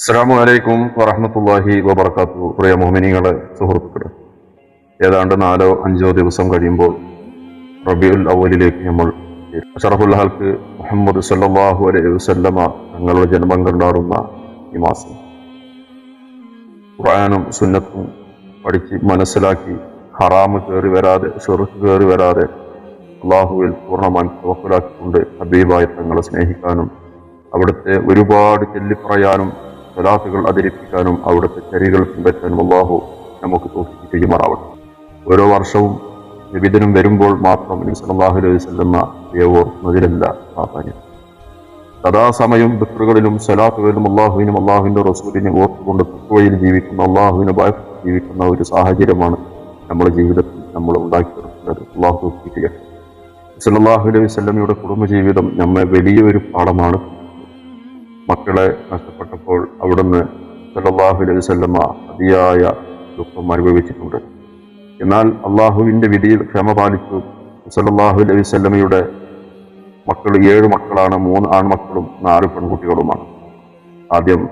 അസ്സലാമു അലൈക്കും വറഹ്മത്തുള്ളാഹി വബറകാതുഹു. പ്രിയ മുഅ്മിനീങ്ങളെ, സുഹൃത്തുക്കളെ, ഏതാണ്ട് 4-5 ദിവസം കഴിയുമ്പോൾ റബീഉൽ അവ്വലിലേക്ക് നമ്മൾ അഷ്റഫുൽ ഹൽക്ക് മുഹമ്മദ് സല്ലല്ലാഹു അലൈഹി വസല്ലമ തങ്ങളുടെ ജന്മം കൊണ്ടാടുന്ന ഈ മാസം ഖുർആനും സുന്നത്തും പഠിച്ച് മനസ്സിലാക്കി ഹറാമ് കയറി വരാതെ, ശിർക്ക് കയറി വരാതെ അള്ളാഹുവിൽ പൂർണ്ണമായും തവക്കുലാക്കിക്കൊണ്ട് ഹബീബായ തങ്ങളെ സ്നേഹിക്കാനും അവിടുത്തെ ഒരുപാട് ചൊല്ലിപ്പറയാനും സ്വലാത്തുകൾ അവതരിപ്പിക്കാനും അവിടുത്തെ ചര്യകൾ പിൻപറ്റാനും അള്ളാഹു നമുക്ക് തൗഫീഖ് ചെയ്യുമാറാവട്ടെ. ഓരോ വർഷവും നബിദിനം വരുമ്പോൾ മാത്രം നബി സല്ലല്ലാഹു അലൈഹി വസല്ലം ഓർക്കുന്നതിലല്ല പ്രാധാന്യം. സദാസമയം ദിക്റുകളിലും സ്വലാത്തുകളിലും അള്ളാഹുവിനും അള്ളാഹുവിന്റെ റസൂലിനെ ഓർത്തുകൊണ്ട് തഖ്വയിൽ ജീവിക്കുന്ന, അള്ളാഹുവിനെ ഭയപ്പെട്ട് ജീവിക്കുന്ന ഒരു സാഹചര്യമാണ് നമ്മുടെ ജീവിതത്തിൽ നമ്മൾ ഉണ്ടാക്കിയെടുക്കുന്നത്. അള്ളാഹു തൗഫീഖ് ചെയ്യട്ടെ. സല്ലല്ലാഹു അലൈഹി വസല്ലമയുടെ കുടുംബജീവിതം നമ്മെ വലിയൊരു പാഠമാണ്. മക്കളെ നഷ്ടപ്പെട്ടപ്പോൾ അവിടുന്ന് സല്ലല്ലാഹു അലൈഹി വസല്ലമ അതിയായ ദുഃഖം അനുഭവിച്ചിട്ടുണ്ട്. എന്നാൽ അള്ളാഹുവിന്റെ വിധിയിൽ ക്ഷമ പാലിച്ചു. സല്ലല്ലാഹു അലൈഹി വസല്ലമയുടെ മക്കൾ 7 മക്കളാണ്. 3 ആൺമക്കളും 4 പെൺകുട്ടികളുമാണ്. ആദ്യം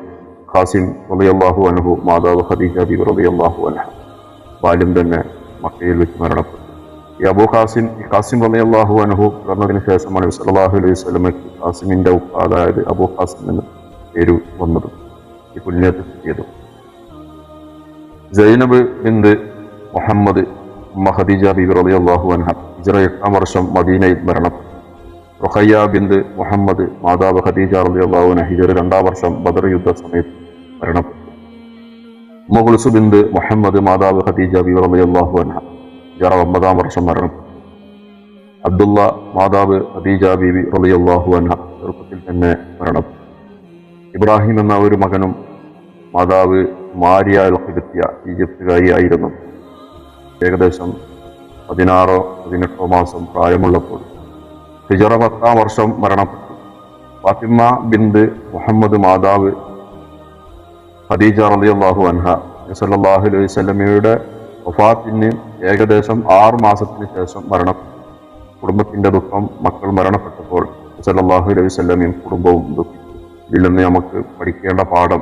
ഖാസിം റളിയല്ലാഹു അൻഹു, മാതാവ് ഖദീജ ബിബി റളിയല്ലാഹു അൻഹ ബാല്യം തന്നെ മക്കയിൽ വെച്ച് മരണപ്പെട്ടു. ഈ ഖാസിം റളിയല്ലാഹു അൻഹു പിറന്നതിന് ശേഷമാണ് സല്ലല്ലാഹു അലൈഹി വസല്ലമയ്ക്ക് ഖാസിമിന്റെ ഉപ്പ, അതായത് അബൂ ഖാസിം എന്ന പേര് വന്നത്, ഈ പുണ്യത്തെ കിട്ടിയത്. സൈനബ് ബിന്ത് മുഹമ്മദ് ഖദീജ ബിബി റളിയല്ലാഹു അൻഹ ഹിജ്റ 8-ാം വർഷം മദീനയിൽ മരണപ്പെട്ടു. റുഖയ്യ ബിന്ത് മുഹമ്മദ്, മാതാവ് ഖദീജ റളിയല്ലാഹു അൻഹ ഹിജ്റ 2-ാം വർഷം ബദർ യുദ്ധ സമയത്ത് മരണപ്പെട്ടു. ഉമ്മു കുൽസു ബിന്ത് മുഹമ്മദ്, മാതാവ് ഖദീജ ബിബി റളിയല്ലാഹു അൻഹ ഹിജ്റ 9-ാം വർഷം മരണപ്പെട്ടു. അബ്ദുള്ള, മാതാവ് ഖദീജ ബിബി റളിയല്ലാഹു അൻഹ ചെറുപ്പത്തിൽ തന്നെ മരണപ്പെട്ടു. ഇബ്രാഹിം എന്ന ഒരു മകനും, മാതാവ് മാരിയ അൽ ഖിബ്തിയ ഈജിപ്തുകാരി ആയിരുന്നു. ഏകദേശം 16-18 മാസം പ്രായമുള്ളപ്പോൾ ഹിജ്റ 10-ാം വർഷം മരണപ്പെട്ടു. ഫാത്തിമ ബിന്ത് മുഹമ്മദ്, മാതാവ് ഖദീജ റളിയല്ലാഹു അൻഹ സല്ലല്ലാഹു അലൈഹി വസല്ലമയുടെ വഫാത്തിന് ഏകദേശം 6 മാസത്തിന് ശേഷം മരണപ്പെട്ടു. കുടുംബത്തിന്റെ ദുഃഖം, മക്കൾ മരണപ്പെട്ടപ്പോൾ സല്ലല്ലാഹു അലൈഹി വസല്ലമയും കുടുംബവും ദുഃഖിച്ചു. ഇതിൽ നിന്ന് നമുക്ക് പഠിക്കേണ്ട പാഠം,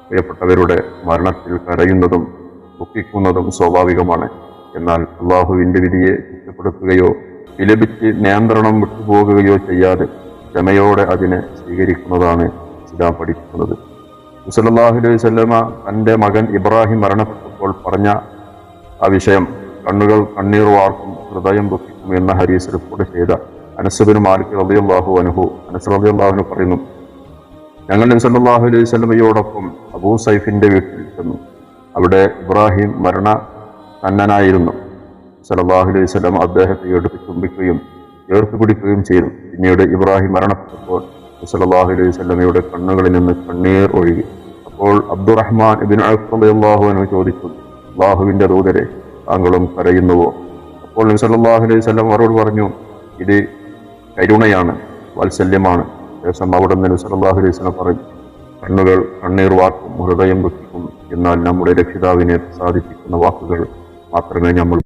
പ്രിയപ്പെട്ടവരുടെ മരണത്തിൽ കരയുന്നതും ദുഃഖിക്കുന്നതും സ്വാഭാവികമാണ്. എന്നാൽ അള്ളാഹുവിന്റെ വിധിയെ കുറ്റപ്പെടുത്തുകയോ വിലപിച്ച് നിയന്ത്രണം വിട്ടുപോകുകയോ ചെയ്യാതെ ക്ഷമയോടെ അതിനെ സ്വീകരിക്കുന്നതാണ് ഇസ്ലാം പഠിപ്പിക്കുന്നത്. സല്ലല്ലാഹു അലൈഹി വസല്ലമ തന്റെ മകൻ ഇബ്രാഹിം മരണപ്പെട്ടപ്പോൾ പറഞ്ഞ ആ വിഷയം, കണ്ണുകൾ കണ്ണീർ വാർക്കും, ഹൃദയം ദുഃഖിക്കും എന്ന ഹദീസ് റിപ്പോർട്ട് ചെയ്ത അനസ് ബിൻ മാലിക് റളിയല്ലാഹു അൻഹു പറയുന്നു, ഞങ്ങൾ നബി സല്ലല്ലാഹു അലൈഹി വസല്ലമയോടൊപ്പം അബൂ സൈഫിന്റെ വീട്ടിൽ ചെന്നു. അവിടെ ഇബ്രാഹിം മരണസന്നനായിരുന്നു. സല്ലല്ലാഹു അലൈഹി വസല്ലം അദ്ദേഹത്തെ എടുത്ത് ചുംബിക്കുകയും ചേർത്ത് പിടിക്കുകയും ചെയ്തു. പിന്നീട് ഇബ്രാഹിം മരണപ്പെട്ടപ്പോൾ സല്ലല്ലാഹു അലൈഹി വസല്ലമയുടെ കണ്ണുകളിൽ നിന്ന് കണ്ണീർ ഒഴുകി. അപ്പോൾ അബ്ദുറഹ്മാൻ ഇബ്നു ഔഫ് റളിയല്ലാഹു അൻഹു ചോദിച്ചു, അല്ലാഹുവിന്റെ ദൂതരെ, താങ്കളും കരയുന്നുവോ? അപ്പോൾ നബി സല്ലല്ലാഹു അലൈഹി വസല്ലം അവരോട് പറഞ്ഞു, ഇത് കരുണയാണ്, വാത്സല്യമാണ്. ശേഷം അവിടെ നബി സല്ലല്ലാഹു അലൈഹി വസല്ലം പറഞ്ഞു, കണ്ണുകൾ കണ്ണീർ വാക്കും, ഹൃദയം ദുഃഖിക്കും. എന്നാൽ നമ്മുടെ രക്ഷിതാവിനെ സാധിപ്പിക്കുന്ന വാക്കുകൾ മാത്രമേ നമ്മൾ